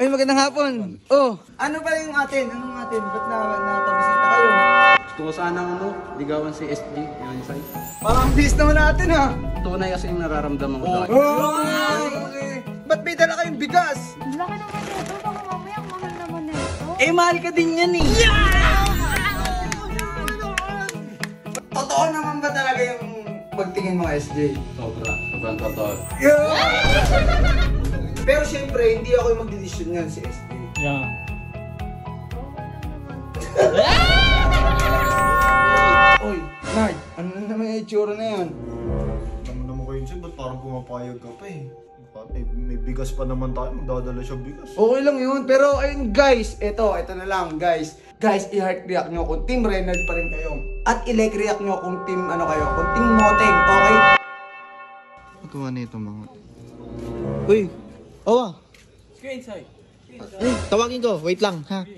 Ay, magandang hapon. Oh, ano ba yung atin? Anong atin? Ba't natabisita kayo? Gusto ko sana ligawan si SG, yung inside. Parang bis naman natin ha. Tunay kasi yung nararamdaman ko sa akin. Oh, okay. Ba't may dala kayong bigas? Laki naman nito, baka mamaya ang mahal naman nito. Eh, mahal ka din yan eh. Totoo naman ba talaga yung pagtingin mo, SJ? Sobra, sobrang totoo. Pero syempre, hindi ako yung magdidesisyon yan, si SJ. Yeah. Oy, Nard, ano na naman yung itsura na yan? Naman naman kayo siya, ba't parang pumapayag ka pa eh? May bigas pa naman tayo, magdadala siya bigas. Okay lang yun, pero ayun guys, ito na lang guys. Guys, i-heart react nyo kung Team Reynald pa rin kayo. At i-like react nyo kung team ano kayo, kung Team Moteng, okay? Magawa na ito mga... Uy, Owa. Screen side. Ay, tawagin ko. Wait lang, ha?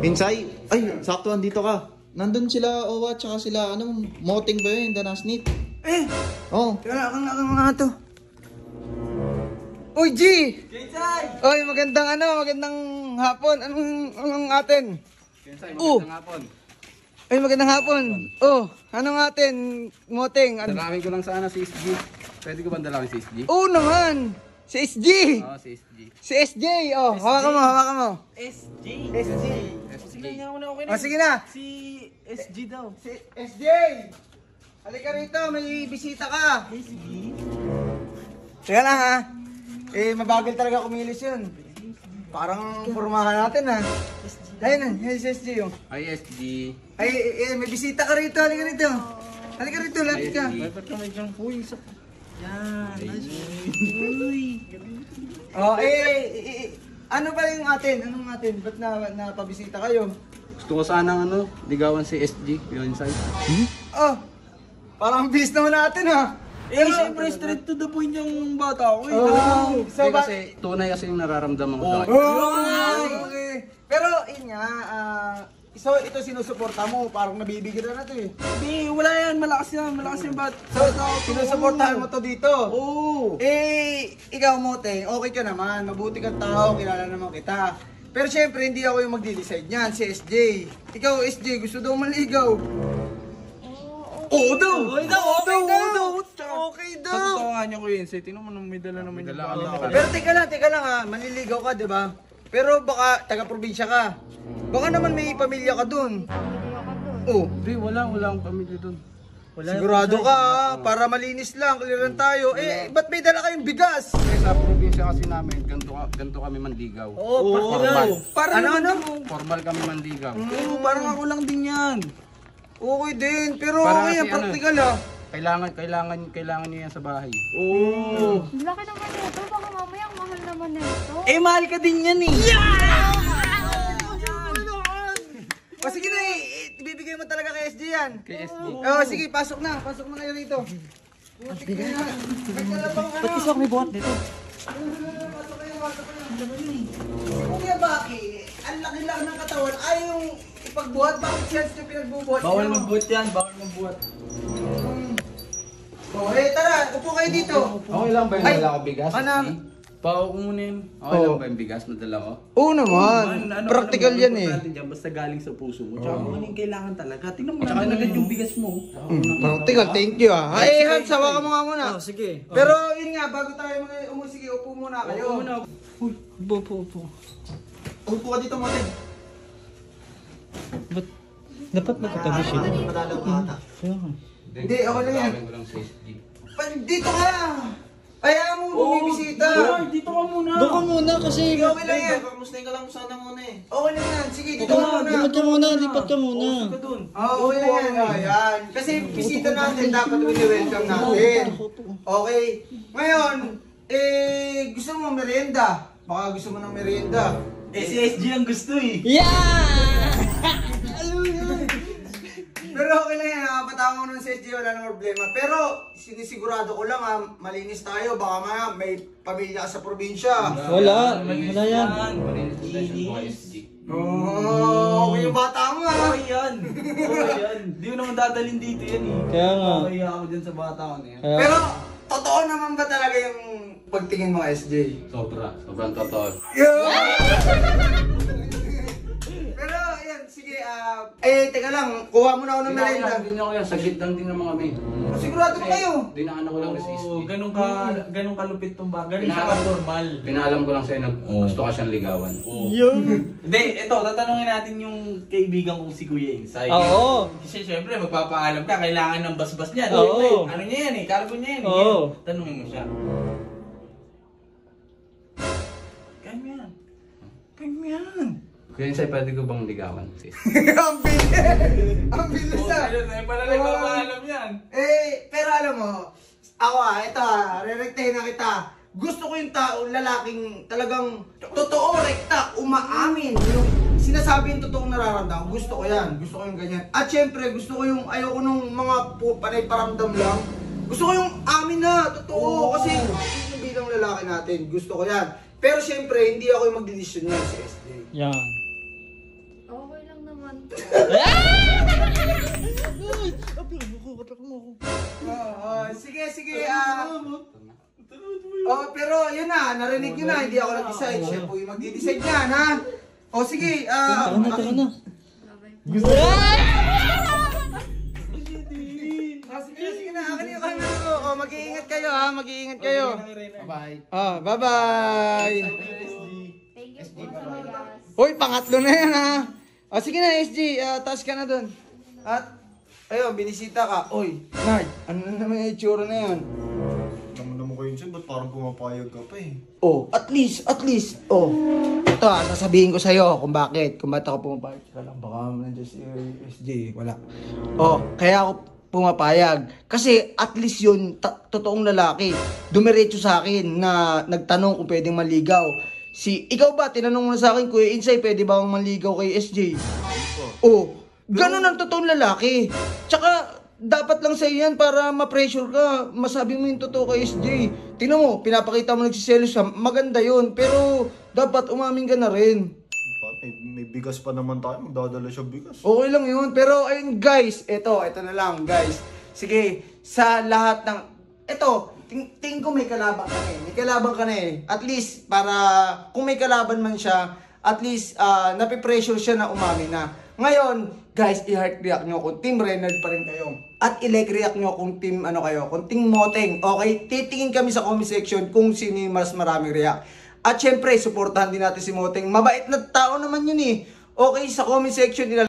Insay? Ay, sakto, andito ka. Nandun sila, Owa, tsaka sila, Moteng ba yun? Danasnit. Eh, Oh. kaya nga to. Uy, G! Oy, magandang hapon. Anong atin? Inside, Oh. magandang hapon. Ay, magandang hapon. Oh, anong atin, Moteng? Dalawin ko lang sana si SG. Pwede ko ba dalawin si SG? Oo naman! Si SG! Oo, si SG. Si SJ! Oh, hawakan mo. SG. SG. SG. Oh, sige na. Si SG daw. Si SJ! Halika rito, may bisita ka. Teka lang ha. Eh, mabagal talaga kumilos yun. Parang formahan natin ha. Ayun na, yun si SJ yung. Ay, SG. Ay, may bisita ka rito. Halika rito. Halika rito, lapit ka. Ba't ka may dyan? Uy, Yan. Oh, ano ba yung atin? Anong atin? Ba't napabisita kayo? gusto ko sana ligawan si SG, yung inside. Oh, parang bis naman natin ha. Eh, siyempre, straight to the point yung bata ko. Oh, so Hindi kasi tunay kasi yung nararamdaman ko sa akin. Oh, okay. Pero yun nga, so ito sinusuporta mo, parang nabibigyan na to eh. Hindi, wala yan. Malakas yung bat. So sinusuportahan mo to dito. Oo. Eh, ikaw Moteng, okay ka naman, mabuti kang tao, kilala naman kita. Pero syempre, hindi ako yung magdi-decide niyan, si SJ. Ikaw, SJ, gusto daw maligaw. Oo daw! Okay daw! Okay daw! Tatawagan niya ko yun. Tingnan mo nung may dala naman yung bata. Pero teka lang ha, manliligaw ka, di ba? Pero baka taga-probinsya ka. Baka naman may pamilya ka dun. Oh, Hindi, wala akong pamilya doon. sigurado ka ha, para malinis lang, clearan tayo. Eh, ba't may dala kayong bigas? Kasi sa probinsya kasi namin, ganito kami mandigaw. Formal. Parang ano? Formal kami mandigaw. Oo, parang ako lang din yan. Okay din, pero Para okay kasi yan, practical ha. Kailangan niyo yan sa bahay. Oo. Laki naman nito, baka mamaya ang mahal naman nito. Eh, mahal ka din yan eh. O sige na ibibigay mo talaga kay SJ yan. Kay SG. Oh, sige, pasok na kayo rito. Putik na yan. Ba't Kasi ako may buhat dito. Pasok kayo. Si Kuya Baki, ang laki-laki ng katawan, ayaw yung ipagbuhat, bakit siya yung pinagbubuhat? Bawal magbuhat yan, bawal magbuhat. Oh, tara, upo kayo dito. Okay lang ba yung Ay, dala ko bigas? ano? Pao ko muna yun. Okay lang ba yung bigas na dala ko? Oo naman, practical yan eh. Dyan, basta galing sa puso mo. Tsaka kung ano yung kailangan talaga. Tingnan mo naman agad yung bigas mo. Practical, thank you ah. Ay, Hans, hawa ka mo nga muna. Sige. Pero yun nga, bago tayo umusige, upo muna kayo. Uy, upo. Upo ka dito, Moteng. Ba't dapat magkatabi siya? Madalaw ata. Hindi, okay lang yan. Dalawin ko lang si SG. Dito ka! Ayaw mo bumibisita! Dito ka muna. Doon ka muna kasi... Sige, okay lang yan. Kamustahin ka lang sana muna eh. Okay lang yan. Sige, dito ka muna. lipat ka muna. Okay lang yan. Ayan. Kasi bisita natin, dapat welcome natin. Okay. Ngayon, gusto mo merienda? Baka gusto mo ng merienda. Si SG ang gusto eh. Pero okay lang yan, nakapatawa mo nun sa SG, wala nang problema. Pero sinisigurado ko lang ha, malinis tayo, baka may pamilya ka sa probinsya. Wala yan. Malinis po tayo sa buhay SG. Okay yung bata mo ha. Okay yan. Di ko naman dadalhin dito yan eh. Kaya nga. Okay ako dyan sa bata ko na yan. Pero totoo naman ba talaga yung pagtingin mo, SJ? Sobrang totoo. Pero, ayan, sige, teka lang, kuha mo na ako ng merienda. Hindi na ako yan, saglit lang din naman kami. Sigurado ba kayo? Dinaan ako lang si SJ. Oo, ganun kalupit tong ba? Ganun siya ka-normal. Pinaalam ko lang sa'yo na gusto ka siyang ligawan. Hindi, ito, tatanungin natin yung kaibigan kong si Kuya Insay. Oo. Kasi syempre, magpapaalam ka, kailangan ng basbas niya. Oo. Ano niya yan eh, cargo niya yan eh. Oo. Tanungin mo siya. Kaya mo yan. Kaya mo yan. Kuya Insay, pwede ko bang ligawan? Ang bilis! Ang bilis ah! Sa'yo pala nagpapaalam yan. Pero alam mo, ako ito rerektahin na kita. Gusto ko yung lalaking talagang totoo, rekta, umaamin. Yung sinasabi yung totoong nararamdaman. Gusto ko yan. Gusto ko yung ganyan. At syempre, gusto ko yung ayoko nung mga panay paramdam lang. Gusto ko yung amin na, totoo. Kasi yung bilang lalaki natin, gusto ko yan. Pero syempre, hindi ako yung magdidesisyon yan si SJ. Yan. Okay lang naman to. Sige. Pero yun na, narinig nyo na, hindi ako nag-decide. Siya po yung magdi-decide yan, ha? Sige, Tara na. sige na, akin yung camera ko. Mag-iingat kayo, ha? Mag-iingat kayo. Bye-bye. Bye-bye. Thank you po sa bigas. Hoy, pangatlo na yan, ha? Sige na, SG, taas ka na dun. At, ayun, binisita ka. Oy, Nard, ano na naman yung itsura na yun? Naman ko yun siya, ba't parang pumapayag ka pa eh? At least. Ito sasabihin ko sa'yo kung bakit. Kung ba't ako pumapayag. Saka lang, baka nandiyan si SJ. Wala. Kaya ako pumapayag. Kasi at least yun, totoong lalaki. Dumiretso sa akin na nagtanong kung pwedeng maligaw. Ikaw ba, tinanong mo na sa akin, Kuya Insay, pwede ba akong manligaw kay SJ? Ganun ang totoong lalaki. Tsaka, dapat lang sa'yo yan para ma-pressure ka. Masabi mo yung totoo kay SJ. Tingnan mo, pinapakita mo nagsiselos siya. Maganda yun. Pero, dapat umamin ka na rin. May bigas pa naman tayo, magdadala siya bigas. Okay lang yun. Pero, ayun guys. Ito na lang guys. Sige, sa lahat ng... tingin ko may kalaban ka na eh. May kalaban ka na eh. At least, para kung may kalaban man siya, at least, napipressure siya na umamin na. Ngayon, guys, i-heart react nyo kung Team Reynard pa rin kayo. At i-like react nyo kung Team kung Team Moteng. Okay? Titingin kami sa comment section kung sino yung mas maraming react. At syempre, supportahan din natin si Moteng. Mabait na tao naman yun eh. Okay, sa comment section nila.